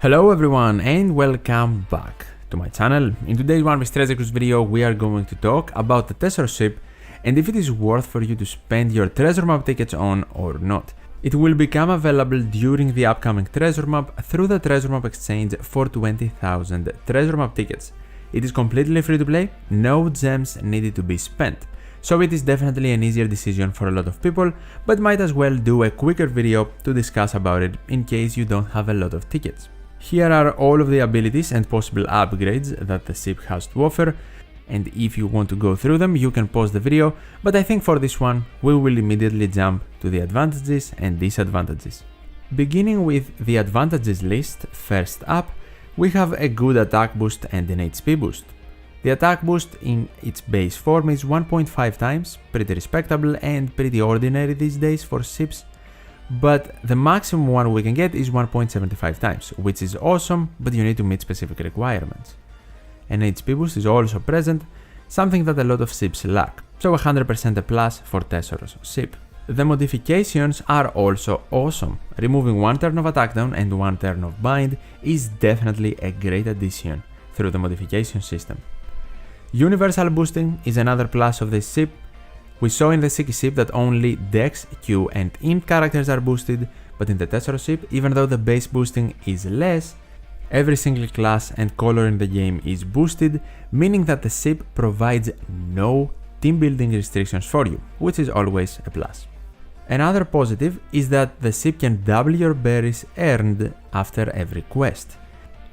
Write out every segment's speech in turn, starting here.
Hello everyone and welcome back to my channel. In today's One Piece Treasure Cruise video we are going to talk about the Tesoro ship and if it is worth for you to spend your treasure map tickets on or not. It will become available during the upcoming treasure map through the treasure map exchange for 20,000 treasure map tickets. It is completely free to play, no gems needed to be spent. So it is definitely an easier decision for a lot of people, but might as well do a quicker video to discuss about it in case you don't have a lot of tickets. Here are all of the abilities and possible upgrades that the ship has to offer, and if you want to go through them you can pause the video, but I think for this one we will immediately jump to the advantages and disadvantages. Beginning with the advantages list, first up, we have a good attack boost and an HP boost. The attack boost in its base form is 1.5 times, pretty respectable and pretty ordinary these days for ships, but the maximum one we can get is 1.75 times, which is awesome, but you need to meet specific requirements. An HP boost is also present, something that a lot of ships lack, so 100% a plus for Tesoro's ship. The modifications are also awesome. Removing one turn of attack down and one turn of bind is definitely a great addition through the modification system. Universal boosting is another plus of this ship. We saw in the Siki ship that only Dex, Q and Int characters are boosted, but in the Tesoro ship, even though the base boosting is less, every single class and color in the game is boosted, meaning that the ship provides no team building restrictions for you, which is always a plus. Another positive is that the ship can double your berries earned after every quest.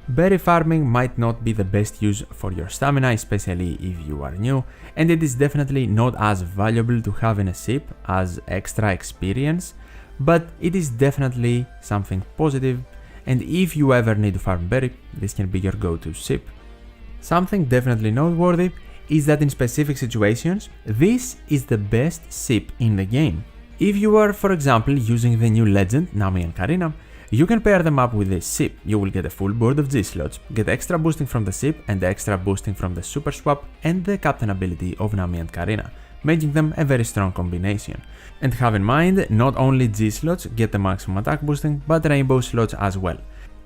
Berry farming might not be the best use for your stamina, especially if you are new, and it is definitely not as valuable to have in a ship as extra experience, but it is definitely something positive, and if you ever need to farm berry, this can be your go-to ship. Something definitely noteworthy is that in specific situations, this is the best ship in the game. If you are, for example, using the new legend, Nami and Karina, you can pair them up with this ship. You will get a full board of G slots, get extra boosting from the ship and extra boosting from the super swap and the captain ability of Nami and Karina, making them a very strong combination. And have in mind, not only G slots get the maximum attack boosting, but rainbow slots as well.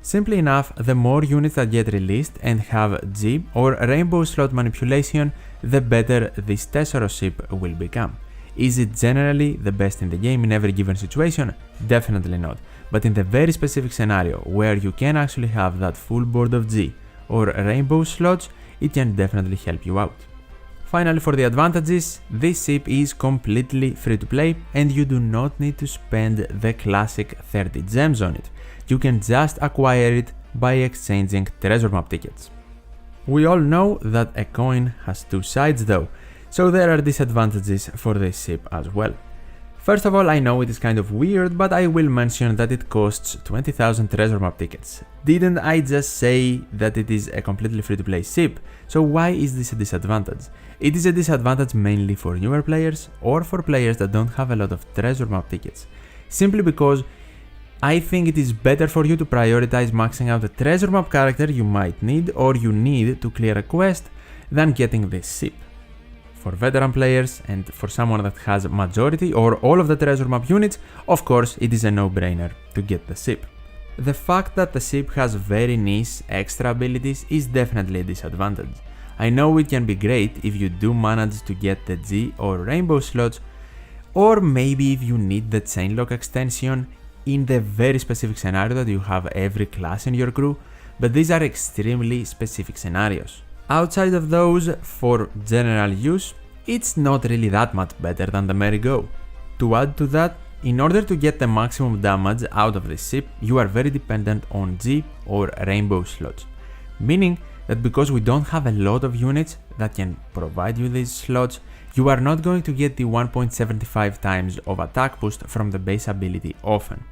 Simply enough, the more units that get released and have G or rainbow slot manipulation, the better this Tesoro ship will become. Is it generally the best in the game in every given situation? Definitely not. But in the very specific scenario where you can actually have that full board of G or rainbow slots, it can definitely help you out. Finally, for the advantages, this ship is completely free to play and you do not need to spend the classic 30 gems on it. You can just acquire it by exchanging treasure map tickets. We all know that a coin has two sides though, so there are disadvantages for this ship as well. First of all, I know it is kind of weird, but I will mention that it costs 20,000 treasure map tickets. Didn't I just say that it is a completely free to play ship? So why is this a disadvantage? It is a disadvantage mainly for newer players or for players that don't have a lot of treasure map tickets. Simply because I think it is better for you to prioritize maxing out the treasure map character you might need or you need to clear a quest than getting this ship. For veteran players and for someone that has majority or all of the treasure map units, of course it is a no-brainer to get the ship. The fact that the ship has very niche extra abilities is definitely a disadvantage. I know it can be great if you do manage to get the G or rainbow slots, or maybe if you need the chainlock extension in the very specific scenario that you have every class in your crew, but these are extremely specific scenarios. Outside of those, for general use, it's not really that much better than the merry-go. To add to that, in order to get the maximum damage out of the ship, you are very dependent on G or rainbow slots. Meaning that because we don't have a lot of units that can provide you these slots, you are not going to get the 1.75 times of attack boost from the base ability often.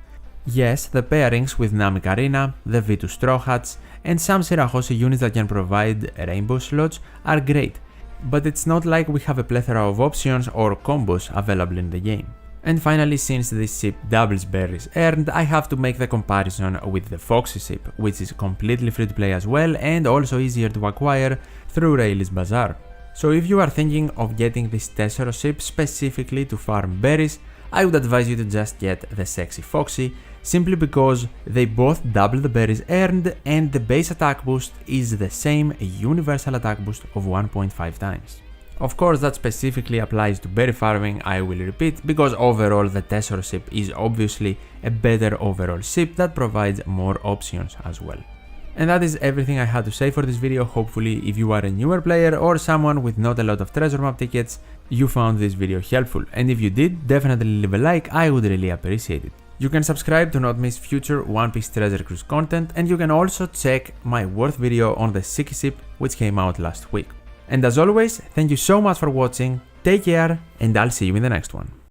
Yes, the pairings with Nami Karina, the V2 Straw Hats, and some Shirahoshi units that can provide rainbow slots are great, but it's not like we have a plethora of options or combos available in the game. And finally, since this ship doubles berries earned, I have to make the comparison with the Foxy ship, which is completely free to play as well and also easier to acquire through Rayleigh's Bazaar. So if you are thinking of getting this Tesoro ship specifically to farm berries, I would advise you to just get the Sexy Foxy, simply because they both double the berries earned and the base attack boost is the same universal attack boost of 1.5 times. Of course, that specifically applies to berry farming, I will repeat, because overall the Tesoro ship is obviously a better overall ship that provides more options as well. And that is everything I had to say for this video. Hopefully, if you are a newer player or someone with not a lot of treasure map tickets, you found this video helpful, and if you did, definitely leave a like, I would really appreciate it. You can subscribe to not miss future One Piece Treasure Cruise content, and you can also check my worth video on the Shiki ship which came out last week. And as always, thank you so much for watching, take care, and I'll see you in the next one.